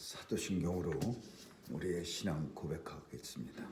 사도신경으로 우리의 신앙 고백하겠습니다.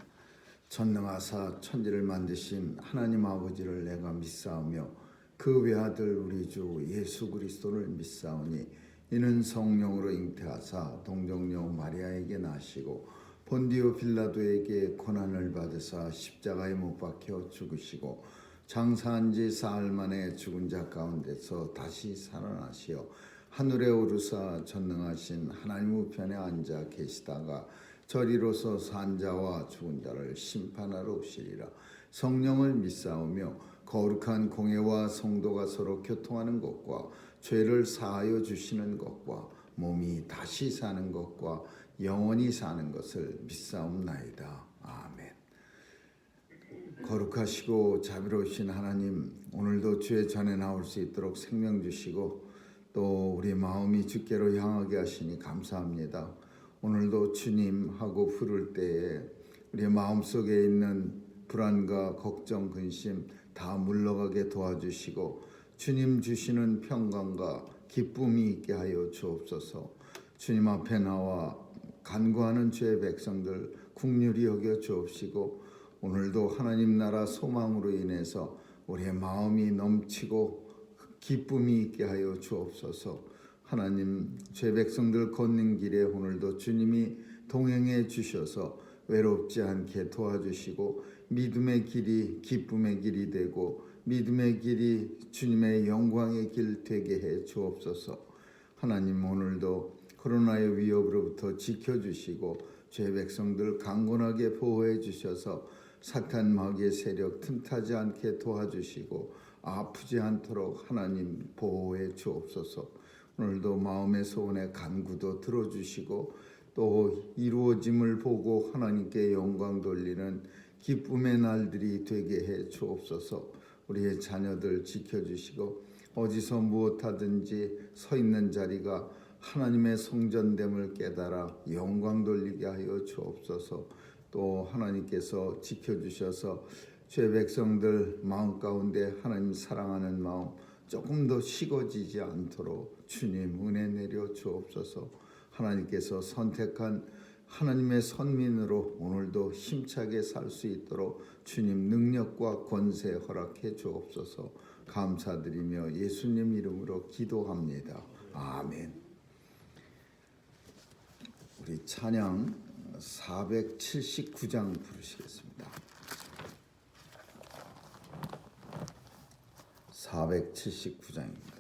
전능하사 천지를 만드신 하나님 아버지를 내가 믿사오며 그 외아들 우리 주 예수 그리스도를 믿사오니 이는 성령으로 잉태하사 동정녀 마리아에게 나시고 본디오 빌라도에게 고난을 받으사 십자가에 못 박혀 죽으시고 장사한 지 사흘 만에 죽은 자 가운데서 다시 살아나시어 하늘에 오르사 전능하신 하나님 우편에 앉아 계시다가 저리로서 산 자와 죽은 자를 심판하러 오시리라. 성령을 믿사오며 거룩한 공회와 성도가 서로 교통하는 것과 죄를 사하여 주시는 것과 몸이 다시 사는 것과 영원히 사는 것을 믿사옵나이다. 아멘. 거룩하시고 자비로우신 하나님, 오늘도 주의 전에 나올 수 있도록 생명 주시고 또 우리 마음이 주께로 향하게 하시니 감사합니다. 오늘도 주님하고 부를 때에 우리의 마음속에 있는 불안과 걱정, 근심 다 물러가게 도와주시고 주님 주시는 평강과 기쁨이 있게 하여 주옵소서. 주님 앞에 나와 간구하는 주의 백성들 긍휼히 여겨 주옵시고 오늘도 하나님 나라 소망으로 인해서 우리의 마음이 넘치고 기쁨이 있게 하여 주옵소서. 하나님, 죄 백성들 걷는 길에 오늘도 주님이 동행해 주셔서 외롭지 않게 도와주시고 믿음의 길이 기쁨의 길이 되고 믿음의 길이 주님의 영광의 길 되게 해 주옵소서. 하나님, 오늘도 코로나의 위협으로부터 지켜주시고 죄 백성들 강건하게 보호해 주셔서 사탄 마귀의 세력 틈타지 않게 도와주시고 아프지 않도록 하나님 보호해 주옵소서. 오늘도 마음의 소원의 간구도 들어주시고 또 이루어짐을 보고 하나님께 영광 돌리는 기쁨의 날들이 되게 해 주옵소서. 우리의 자녀들 지켜주시고 어디서 무엇하든지 서 있는 자리가 하나님의 성전됨을 깨달아 영광 돌리게 하여 주옵소서. 또 하나님께서 지켜주셔서 죄 백성들 마음 가운데 하나님 사랑하는 마음 조금 더 식어지지 않도록 주님 은혜 내려 주옵소서. 하나님께서 선택한 하나님의 선민으로 오늘도 힘차게 살 수 있도록 주님 능력과 권세 허락해 주옵소서. 감사드리며 예수님 이름으로 기도합니다. 아멘. 우리 찬양 479장 부르시겠습니다. 479장입니다.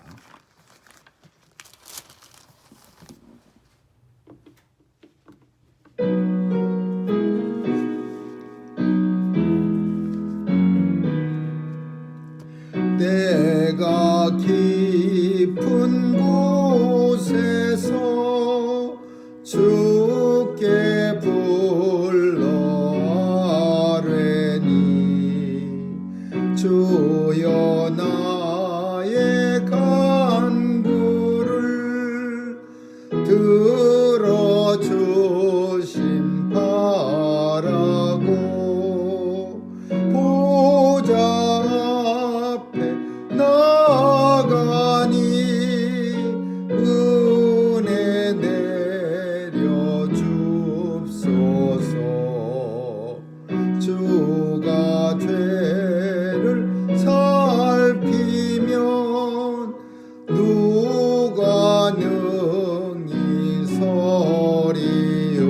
내가 깊은 곳에서 주께 불러아뢰니 주여 나의 간구를 들어주심 바라고 보좌 앞에 나가니 은혜 내려 줍소서. 주가 죄를 살피면 누가 능히 서리요.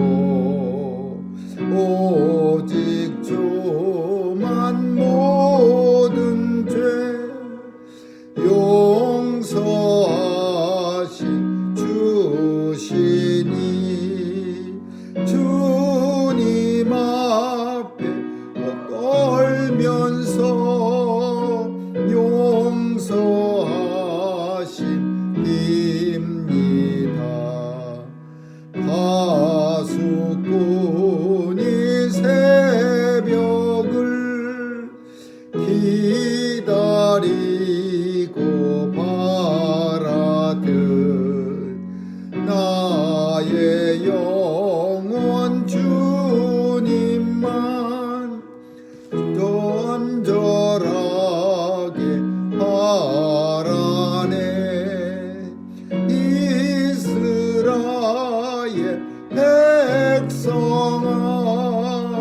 오직 주만 모든 죄 용서하시 주시니 주님 앞에 떨면서 용서하십니다. 파수꾼이 새벽을 기다리고 바라듯 나의 영혼 주님만 간절하게 바라네. 이스라엘 백성아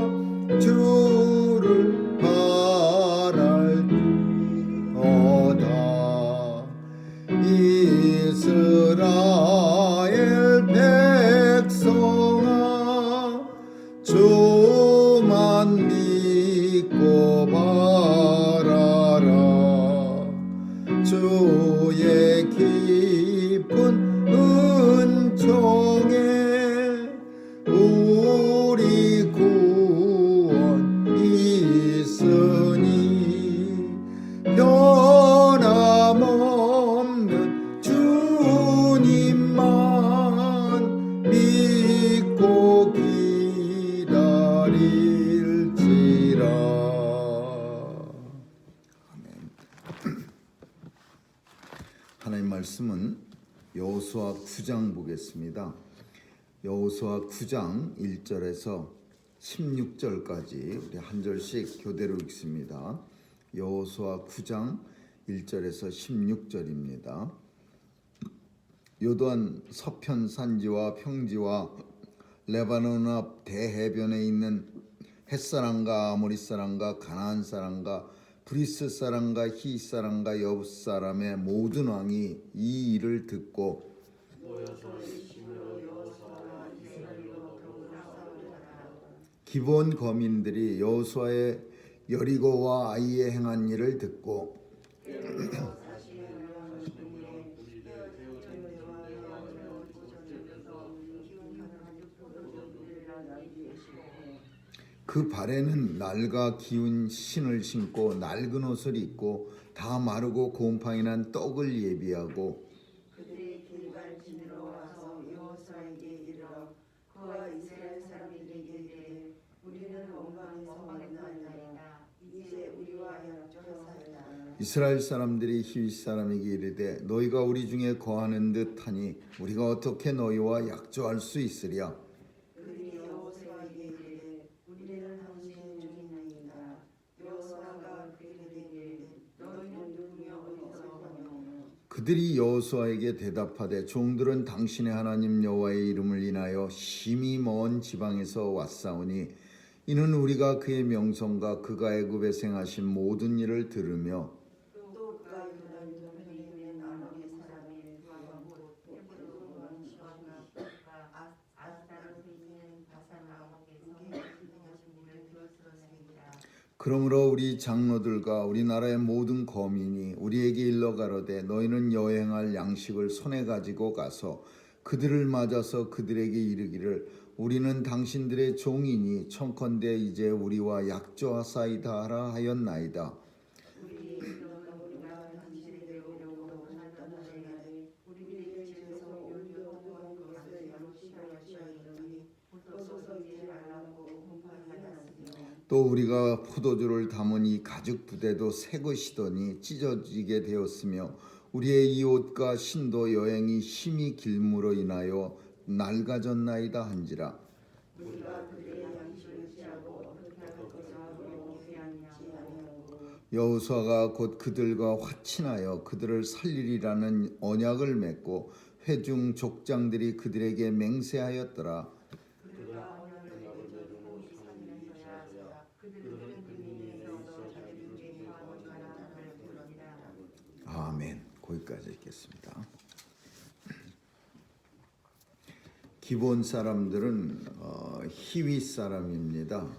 주를 바랄지어다. 이스라엘 백성아 주만 믿고 바라라. 주의 깊은 은총에 우리 구원 있으니 변함없는 주님만 믿고 기다릴지라. 아멘. 하나님 말씀은 여호수아 9장 보겠습니다. 여호수아 9장 1절에서 16절까지 우리 한 절씩 교대로 읽습니다. 여호수아 9장 1절에서 16절입니다. 요단 서편 산지와 평지와 레바논 앞 대해변에 있는 햇사람과 아모리 사람과 가나안 사람과 브리스 사람과 히 사람과 여부 사람의 모든 왕이 이 일을 듣고 기본 거민들이 여호수아의 여리고와 아이에 행한 일을 듣고 그 발에는 낡아 기운 신을 신고 낡은 옷을 입고 다 마르고 곰팡이 난 떡을 예비하고 그들이 길갈진으로 와서 여호수아에게 이르러 그와 이스라엘 사람들에게 이르되 우리는 원방에서 왔나이다. 이제 우리와 약조하사이다. 이스라엘 사람들이 히윗 사람에게 이르되 너희가 우리 중에 거하는 듯하니 우리가 어떻게 너희와 약조할 수 있으랴. 그들이 여호수아에게 이르되 우리는 당신의 종이나이다. 여호수아가 그들에게 이르되 너희는 누구며 어디서 오냐. 그들이 여호수아에게 대답하되 종들은 당신의 하나님 여호와의 이름을 인하여 심히 먼 지방에서 왔사오니 이는 우리가 그의 명성과 그가 애굽에 행하신 모든 일을 들으며 또 그가 요단 동편에 있는 아모리 사람의 곧 헤브론 원시원과 아스타롯에 있는 바산 왕에게서 행하신 일을 들었으리라. 그러므로 우리 장로들과 우리나라의 모든 거민이 우리에게 일러 가로되 너희는 여행할 양식을 손에 가지고 가서 그들을 맞아서 그들에게 이르기를 우리는 당신들의 종이니 청컨대 이제 우리와 약조하사이다 하라 하였나이다. 우리가 당신에게 오려고 하였던 날에 우리에게 집에서 올려 통한 것을 양식하였으니 오소서 이제 말라고 공파하였으며 또 우리가 포도주를 담은 이 가죽 부대도 새 것이더니 찢어지게 되었으며 우리의 이 옷과 신도 여행이 심히 길므로 인하여 낡아졌나이다 한지라. 우리가 그들의 양식을 취하고 어떻게 할 것을 물어보지 아니하고 여호수아가 곧 그들과 화친하여 그들을 살리리라는 언약을 맺고 회중 족장들이 그들에게 맹세하였더라. 그들과 언약을 맺고 이 산에서야 그들은 그에게서 자기들에게 하고 가나안을 부르니라. 아멘. 거기까지 읽겠습니다. 기본 사람들은 히윗 사람입니다.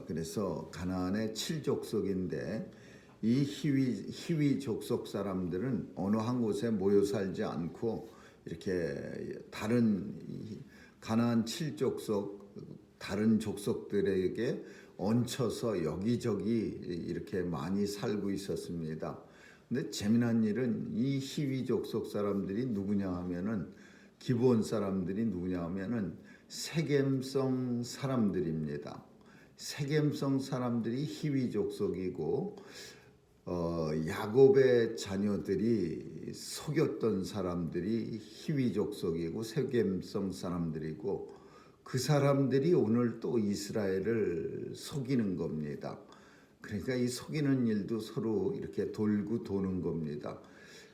그래서 가나안의 7족속인데 이 히위 족속 사람들은 어느 한 곳에 모여 살지 않고 이렇게 다른 가나안 7족속 다른 족속들에게 얹혀서 여기저기 이렇게 많이 살고 있었습니다. 근데 재미난 일은 이 히위 족속 사람들이 누구냐 하면은 기브온 사람들이 누구냐 하면은 세겜성 사람들입니다. 세겜성 사람들이 히위 족속이고 야곱의 자녀들이 속였던 사람들이 히위 족속이고 세겜성 사람들이고 그 사람들이 오늘 또 이스라엘을 속이는 겁니다. 그러니까 이 속이는 일도 서로 이렇게 돌고 도는 겁니다.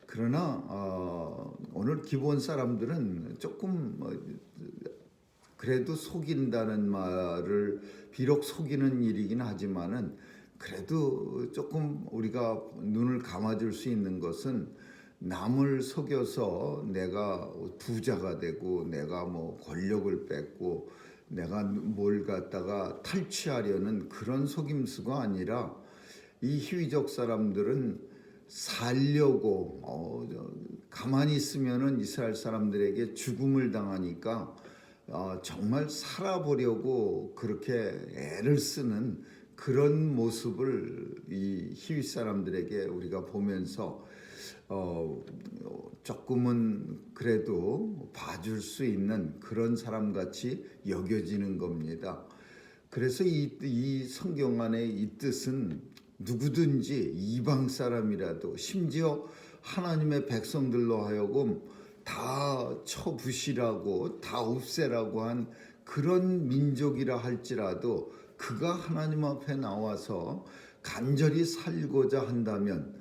그러나 오늘 기브온 사람들은 조금 그래도 속인다는 말을 비록 속이는 일이긴 하지만은 그래도 조금 우리가 눈을 감아줄 수 있는 것은 남을 속여서 내가 부자가 되고 내가 뭐 권력을 뺏고 내가 뭘 갖다가 탈취하려는 그런 속임수가 아니라 이 희위적 사람들은 살려고 가만히 있으면은 이스라엘 사람들에게 죽음을 당하니까 정말 살아보려고 그렇게 애를 쓰는 그런 모습을 이 희위 사람들에게 우리가 보면서 조금은 그래도 봐줄 수 있는 그런 사람같이 여겨지는 겁니다. 그래서 이 성경 안에 이 뜻은 누구든지 이방 사람이라도 심지어 하나님의 백성들로 하여금 다 처부시라고 다 없애라고 한 그런 민족이라 할지라도 그가 하나님 앞에 나와서 간절히 살고자 한다면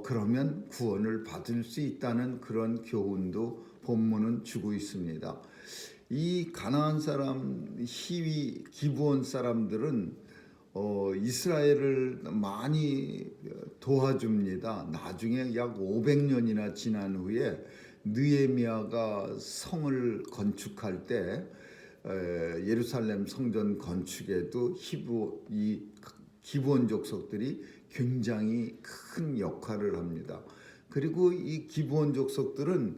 그러면 구원을 받을 수 있다는 그런 교훈도 본문은 주고 있습니다. 이 가나안 사람 히위 기브온 사람들은 이스라엘을 많이 도와줍니다. 나중에 약 500년이나 지난 후에 느헤미야가 성을 건축할 때 예루살렘 성전 건축에도 이 기브온 족속들이 굉장히 큰 역할을 합니다. 그리고 이 기브온 족속들은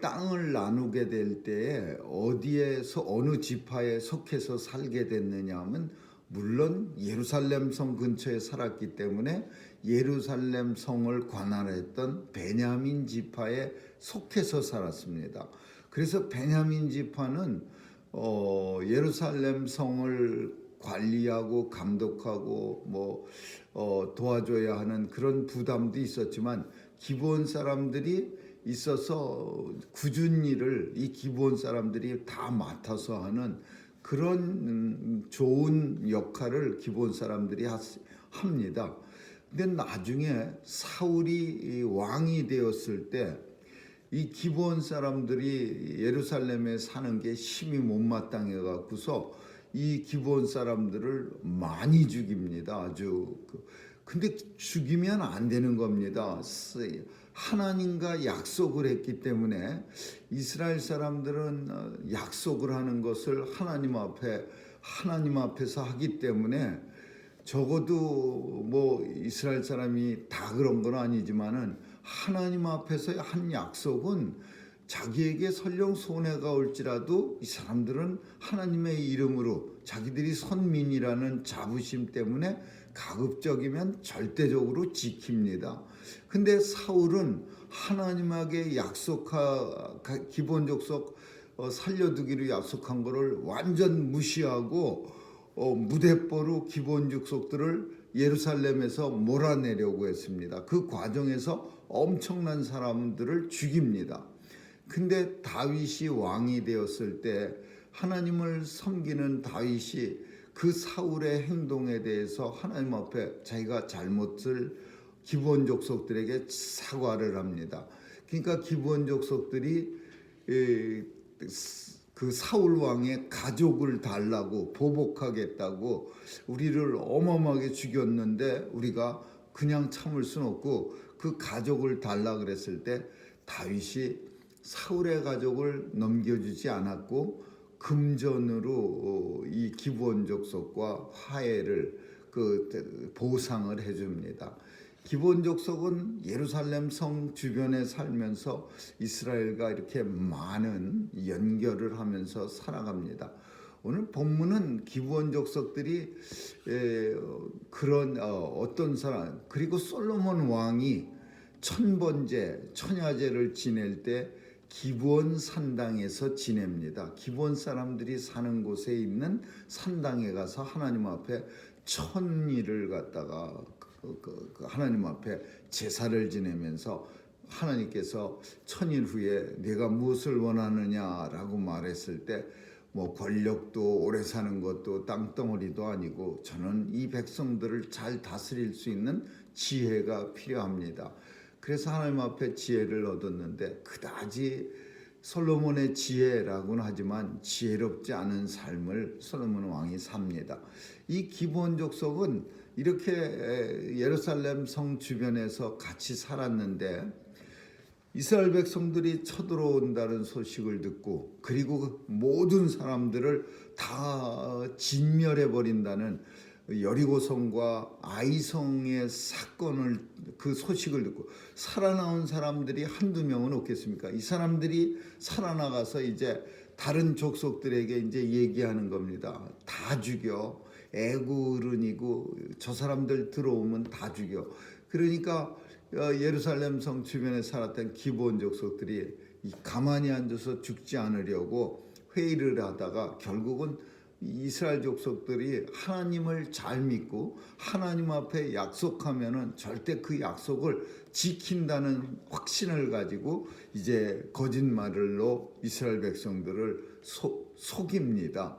땅을 나누게 될 때에 어디에서 어느 지파에 속해서 살게 됐느냐 하면 물론 예루살렘 성 근처에 살았기 때문에 예루살렘 성을 관할했던 베냐민 지파에 속해서 살았습니다. 그래서 베냐민 지파는 예루살렘 성을 관리하고 감독하고 도와줘야 하는 그런 부담도 있었지만 기브온 사람들이 있어서 굳은 일을 이 기브온 사람들이 다 맡아서 하는 그런 좋은 역할을 기브온 사람들이 합니다. 근데 나중에 사울이 왕이 되었을 때 이 기브온 사람들이 예루살렘에 사는 게 힘이 못마땅해 갖고서 이 기브온 사람들을 많이 죽입니다. 아주 근데 죽이면 안 되는 겁니다. 하나님과 약속을 했기 때문에 이스라엘 사람들은 약속을 하는 것을 하나님 앞에서 하기 때문에 적어도 뭐 이스라엘 사람이 다 그런 건 아니지만은 하나님 앞에서 한 약속은 자기에게 설령 손해가 올지라도 이 사람들은 하나님의 이름으로 자기들이 선민이라는 자부심 때문에 가급적이면 절대적으로 지킵니다. 근데 사울은 하나님에게 기본 족속 살려두기로 약속한 것을 완전 무시하고 무대뽀로 기본 족속들을 예루살렘에서 몰아내려고 했습니다. 그 과정에서 엄청난 사람들을 죽입니다. 근데 다윗이 왕이 되었을 때 하나님을 섬기는 다윗이 그 사울의 행동에 대해서 하나님 앞에 자기가 잘못을 기브온 족속들에게 사과를 합니다. 그러니까 기브온 족속들이 그 사울 왕의 가족을 달라고 보복하겠다고 우리를 어마어마하게 죽였는데 우리가 그냥 참을 수는 없고 그 가족을 달라 그랬을 때 다윗이 사울의 가족을 넘겨주지 않았고 금전으로 이 기브온 족속과 화해를 보상을 해줍니다. 기브온 족속은 예루살렘 성 주변에 살면서 이스라엘과 이렇게 많은 연결을 하면서 살아갑니다. 오늘 본문은 기브온 족속들이 그런 어떤 사람 그리고 솔로몬 왕이 천번제 천야제를 지낼 때 기브온 산당에서 지냅니다. 기브온 사람들이 사는 곳에 있는 산당에 가서 하나님 앞에 천일을 갖다가 하나님 앞에 제사를 지내면서 하나님께서 천일 후에 네가 무엇을 원하느냐라고 말했을 때 뭐 권력도 오래 사는 것도 땅덩어리도 아니고 저는 이 백성들을 잘 다스릴 수 있는 지혜가 필요합니다. 그래서 하나님 앞에 지혜를 얻었는데 그다지 솔로몬의 지혜라고는 하지만 지혜롭지 않은 삶을 솔로몬 왕이 삽니다. 이 기브온 족속은 이렇게 예루살렘 성 주변에서 같이 살았는데 이스라엘 백성들이 쳐들어온다는 소식을 듣고 그리고 모든 사람들을 다 진멸해 버린다는 여리고성과 아이성의 사건을 그 소식을 듣고 살아나온 사람들이 한두 명은 없겠습니까? 이 사람들이 살아나가서 이제 다른 족속들에게 이제 얘기하는 겁니다. 다 죽여. 애구 어른이고 저 사람들 들어오면 다 죽여. 그러니까 예루살렘 성 주변에 살았던 기브온 족속들이 가만히 앉아서 죽지 않으려고 회의를 하다가 결국은 이스라엘 족속들이 하나님을 잘 믿고 하나님 앞에 약속하면은 절대 그 약속을 지킨다는 확신을 가지고 이제 거짓말로 이스라엘 백성들을 속입니다.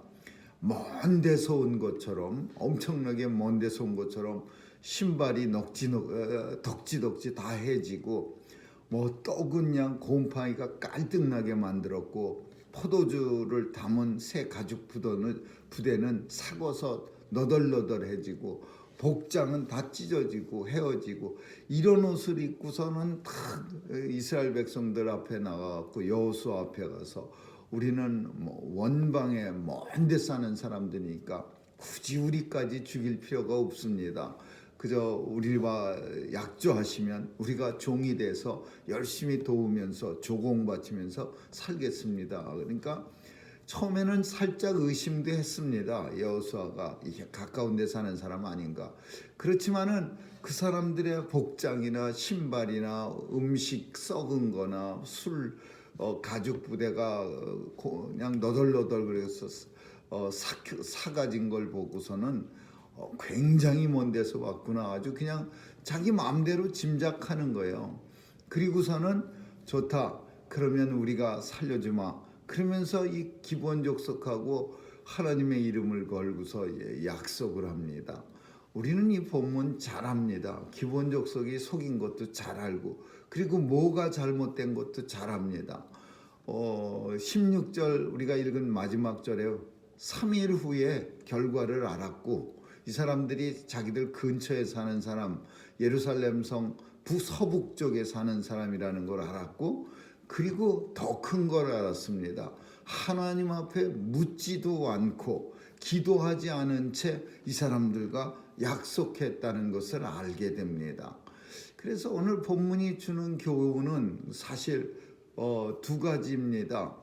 먼 데서 온 것처럼 엄청나게 먼 데서 온 것처럼 신발이 덕지덕지 다 해지고 뭐 떡은 그냥 곰팡이가 깔뜩나게 만들었고 포도주를 담은 새 가죽 부대는 삭어서 너덜너덜해지고 복장은 다 찢어지고 헤어지고 이런 옷을 입고서는 다 이스라엘 백성들 앞에 나가고 여호수아 앞에 가서 우리는 뭐 원방에 먼 데 사는 사람들이니까 굳이 우리까지 죽일 필요가 없습니다. 그저 우리와 약조하시면 우리가 종이 돼서 열심히 도우면서 조공바치면서 살겠습니다. 그러니까 처음에는 살짝 의심도 했습니다. 여호수아가 가까운 데 사는 사람 아닌가. 그렇지만은 그 사람들의 복장이나 신발이나 음식 썩은 거나 술 가죽 부대가 그냥 너덜너덜 그래서 사가진 걸 보고서는 굉장히 먼 데서 왔구나. 아주 그냥 자기 마음대로 짐작하는 거예요. 그리고서는 좋다. 그러면 우리가 살려주마. 그러면서 이 기브온 족속하고 하나님의 이름을 걸고서 약속을 합니다. 우리는 이 본문 잘 압니다. 기브온 족속이 속인 것도 잘 알고 그리고 뭐가 잘못된 것도 잘 압니다. 16절 우리가 읽은 마지막 절에 3일 후에 결과를 알았고 이 사람들이 자기들 근처에 사는 사람 예루살렘 성 서북 쪽에 사는 사람이라는 걸 알았고 그리고 더 큰 걸 알았습니다. 하나님 앞에 묻지도 않고 기도하지 않은 채 이 사람들과 약속했다는 것을 알게 됩니다. 그래서 오늘 본문이 주는 교훈은 사실 두 가지입니다.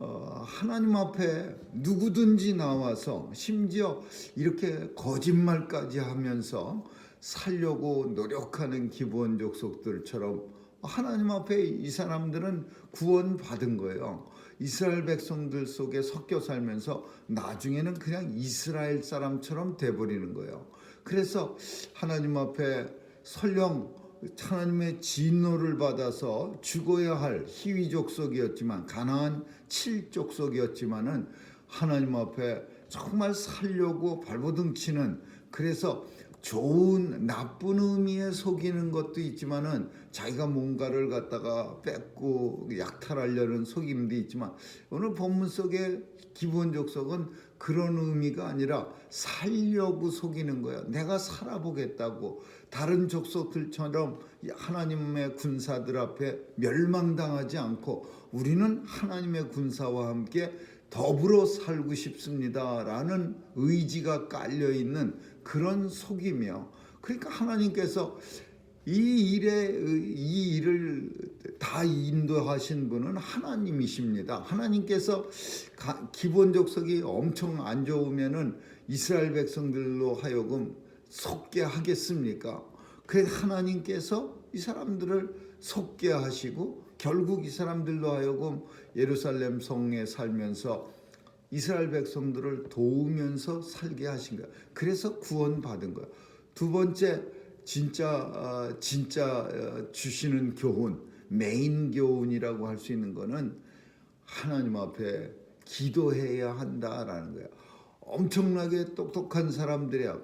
하나님 앞에 누구든지 나와서 심지어 이렇게 거짓말까지 하면서 살려고 노력하는 기브온 족속들처럼 하나님 앞에 이 사람들은 구원받은 거예요. 이스라엘 백성들 속에 섞여 살면서 나중에는 그냥 이스라엘 사람처럼 돼버리는 거예요. 그래서 하나님 앞에 설령 하나님의 진노를 받아서 죽어야 할 히위 족속이었지만 가나안 7족속이었지만은 하나님 앞에 정말 살려고 발버둥 치는 그래서 좋은 나쁜 의미에 속이는 것도 있지만은 자기가 뭔가를 갖다가 뺏고 약탈하려는 속임도 있지만 오늘 본문 속에 기브온 족속은 그런 의미가 아니라 살려고 속이는 거야. 내가 살아보겠다고 다른 족속들처럼 하나님의 군사들 앞에 멸망당하지 않고 우리는 하나님의 군사와 함께 더불어 살고 싶습니다라는 의지가 깔려있는 그런 속이며 그러니까 하나님께서 이 일을 다 인도하신 분은 하나님이십니다. 하나님께서 기브온 족속이 엄청 안 좋으면은 이스라엘 백성들로 하여금 속게 하겠습니까? 그 하나님께서 이 사람들을 속게 하시고 결국 이 사람들로 하여금 예루살렘 성에 살면서 이스라엘 백성들을 도우면서 살게 하신 거야. 그래서 구원받은 거야. 두 번째 진짜 주시는 교훈, 메인 교훈이라고 할 수 있는 거는 하나님 앞에 기도해야 한다라는 거야. 엄청나게 똑똑한 사람들이야.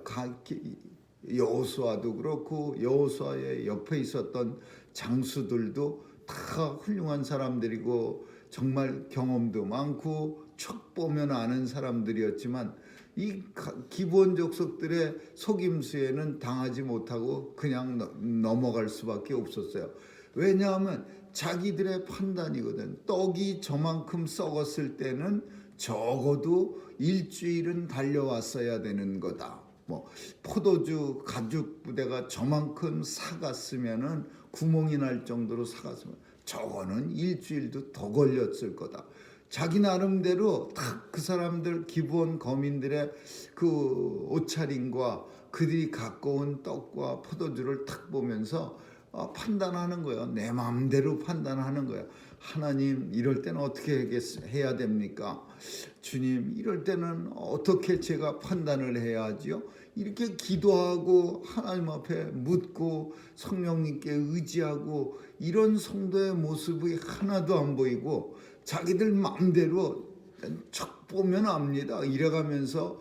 여호수아도 그렇고 여호수아의 옆에 있었던 장수들도 다 훌륭한 사람들이고 정말 경험도 많고 척 보면 아는 사람들이었지만 이 기본적 속들의 속임수에는 당하지 못하고 그냥 넘어갈 수밖에 없었어요. 왜냐하면 자기들의 판단이거든. 떡이 저만큼 썩었을 때는 적어도 일주일은 달려왔어야 되는 거다. 뭐 포도주 가죽 부대가 저만큼 삭았으면은 구멍이 날 정도로 삭았으면 저거는 일주일도 더 걸렸을 거다. 자기 나름대로 딱 그 사람들 기본 거민들의 그 옷차림과 그들이 갖고 온 떡과 포도주를 탁 보면서 판단하는 거예요. 내 마음대로 판단하는 거예요. 하나님, 이럴 때는 어떻게 해야 됩니까? 주님, 이럴 때는 어떻게 제가 판단을 해야 하지요? 이렇게 기도하고 하나님 앞에 묻고 성령님께 의지하고 이런 성도의 모습이 하나도 안 보이고 자기들 마음대로 척 보면 압니다. 이래가면서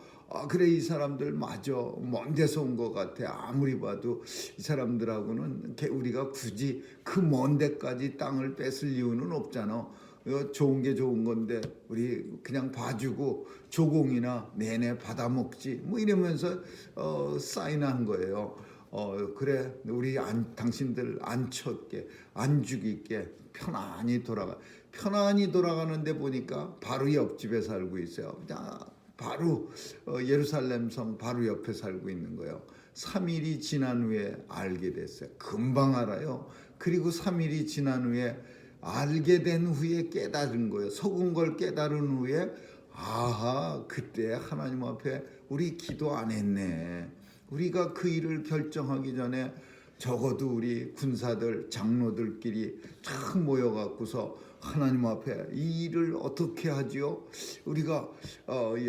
그래, 이 사람들 맞아, 먼 데서 온 것 같아. 아무리 봐도 이 사람들하고는 우리가 굳이 그 먼 데까지 땅을 뺏을 이유는 없잖아. 좋은 게 좋은 건데 우리 그냥 봐주고 조공이나 내내 받아먹지 뭐 이러면서 사인한 거예요. 그래, 우리 당신들 안 쳤게 안 죽일게, 편안히 돌아가는데 보니까 바로 옆집에 살고 있어요. 바로 예루살렘 성 바로 옆에 살고 있는 거예요. 3일이 지난 후에 알게 됐어요. 금방 알아요. 그리고 3일이 지난 후에 알게 된 후에 깨달은 거예요. 속은 걸 깨달은 후에 아하, 그때 하나님 앞에 우리 기도 안 했네. 우리가 그 일을 결정하기 전에 적어도 우리 군사들 장로들끼리 쫙 모여갖고서 하나님 앞에 이 일을 어떻게 하지요? 우리가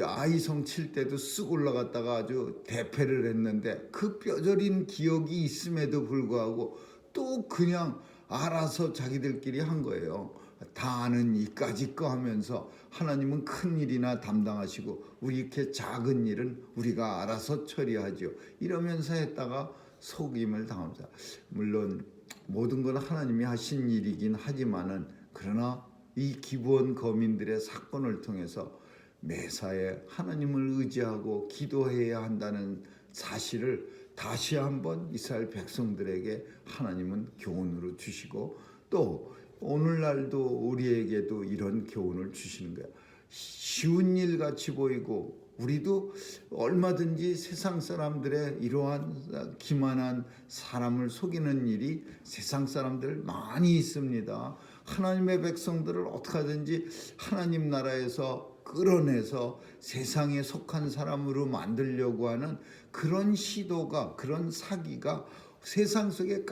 아이성 칠 때도 쓱 올라갔다가 아주 대패를 했는데 그 뼈저린 기억이 있음에도 불구하고 또 그냥 알아서 자기들끼리 한 거예요. 다 아는 이까짓 거 하면서 하나님은 큰 일이나 담당하시고 우리 이렇게 작은 일은 우리가 알아서 처리하죠. 이러면서 했다가 속임을 당합니다. 물론 모든 건 하나님이 하신 일이긴 하지만은 그러나 이 기본 거민들의 사건을 통해서 매사에 하나님을 의지하고 기도해야 한다는 사실을 다시 한번 이스라엘 백성들에게 하나님은 교훈으로 주시고 또 오늘날도 우리에게도 이런 교훈을 주시는 거예요. 쉬운 일 같이 보이고 우리도 얼마든지 세상 사람들의 이러한 기만한 사람을 속이는 일이 세상 사람들 많이 있습니다. 하나님의 백성들을 어떻게 하든지 하나님 나라에서 끌어내서 세상에 속한 사람으로 만들려고 하는 그런 시도가, 그런 사기가 세상 속에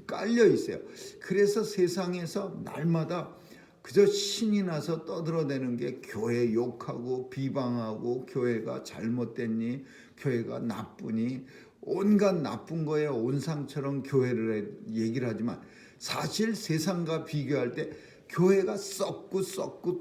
깔려 있어요. 그래서 세상에서 날마다 그저 신이 나서 떠들어대는 게 교회 욕하고 비방하고 교회가 잘못됐니, 교회가 나쁘니, 온갖 나쁜 거에 온상처럼 교회를 얘기를 하지만 사실 세상과 비교할 때 교회가 썩고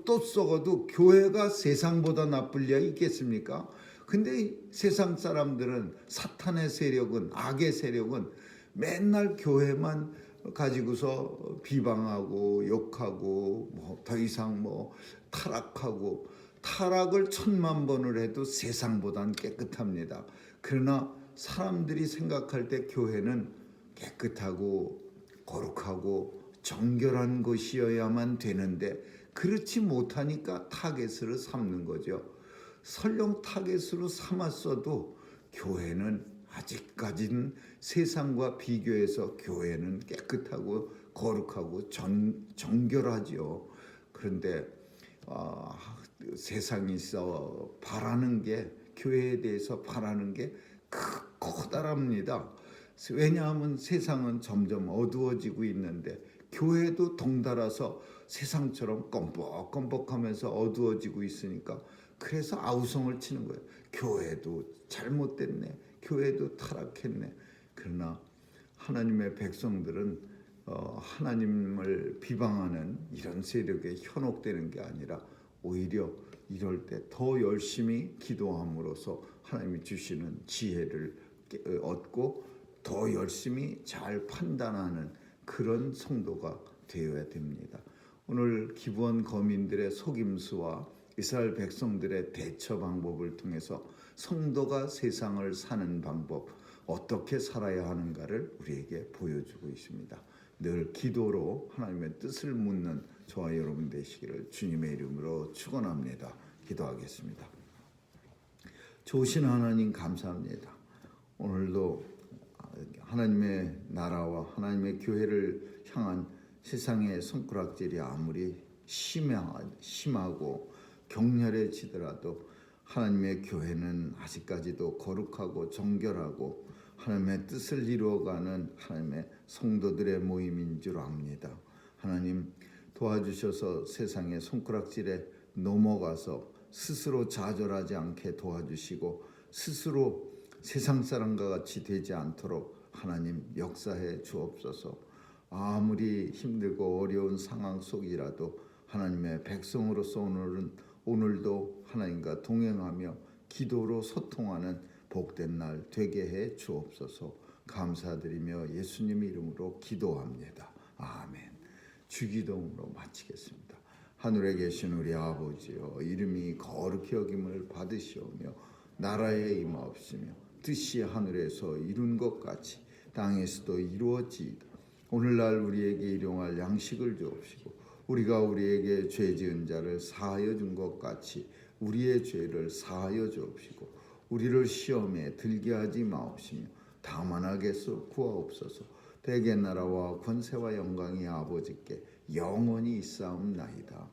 또 썩어도 교회가 세상보다 나쁠 리가 있겠습니까? 근데 세상 사람들은, 사탄의 세력은, 악의 세력은 맨날 교회만 가지고서 비방하고 욕하고 뭐 더 이상 뭐 타락하고, 타락을 1000만 번을 해도 세상보단 깨끗합니다. 그러나 사람들이 생각할 때 교회는 깨끗하고 거룩하고 정결한 것이어야만 되는데 그렇지 못하니까 타겟으로 삼는 거죠. 설령 타겟으로 삼았어도 교회는 아직까지는 세상과 비교해서 교회는 깨끗하고 거룩하고 정결하지요. 그런데 세상에서 바라는 게, 교회에 대해서 바라는 게 커다랍니다. 왜냐하면 세상은 점점 어두워지고 있는데 교회도 덩달아서 세상처럼 껌뻑껌뻑하면서 어두워지고 있으니까 그래서 아우성을 치는 거예요. 교회도 잘못됐네, 교회도 타락했네. 그러나 하나님의 백성들은 하나님을 비방하는 이런 세력에 현혹되는 게 아니라 오히려 이럴 때 더 열심히 기도함으로써 하나님이 주시는 지혜를 얻고 더 열심히 잘 판단하는 그런 성도가 되어야 됩니다. 오늘 기부한 거민들의 속임수와 이스라엘 백성들의 대처 방법을 통해서 성도가 세상을 사는 방법, 어떻게 살아야 하는가를 우리에게 보여주고 있습니다. 늘 기도로 하나님의 뜻을 묻는 저와 여러분 되시기를 주님의 이름으로 축원합니다. 기도하겠습니다. 좋으신 하나님 감사합니다. 오늘도 하나님의 나라와 하나님의 교회를 향한 세상의 손가락질이 아무리 심하고 격렬해지더라도 하나님의 교회는 아직까지도 거룩하고 정결하고 하나님의 뜻을 이루어가는 하나님의 성도들의 모임인 줄 압니다. 하나님 도와주셔서 세상의 손가락질에 넘어가서 스스로 좌절하지 않게 도와주시고 스스로 세상 사람과 같이 되지 않도록 하나님 역사해 주옵소서. 아무리 힘들고 어려운 상황 속이라도 하나님의 백성으로서 오늘도 하나님과 동행하며 기도로 소통하는 복된 날 되게 해 주옵소서. 감사드리며 예수님 이름으로 기도합니다. 아멘. 주기도문으로 마치겠습니다. 하늘에 계신 우리 아버지여, 이름이 거룩히 여김을 받으시오며 나라에 임하옵시며 뜻이 하늘에서 이룬 것 같이 땅에서도 이루어지이다. 오늘날 우리에게 일용할 양식을 주옵시고 우리가 우리에게 죄 지은 자를 사하여 준 것 같이 우리의 죄를 사하여 주옵시고 우리를 시험에 들게 하지 마옵시며 다만 악에서 구하옵소서. 대개 나라와 권세와 영광이 아버지께 영원히 있사옵나이다.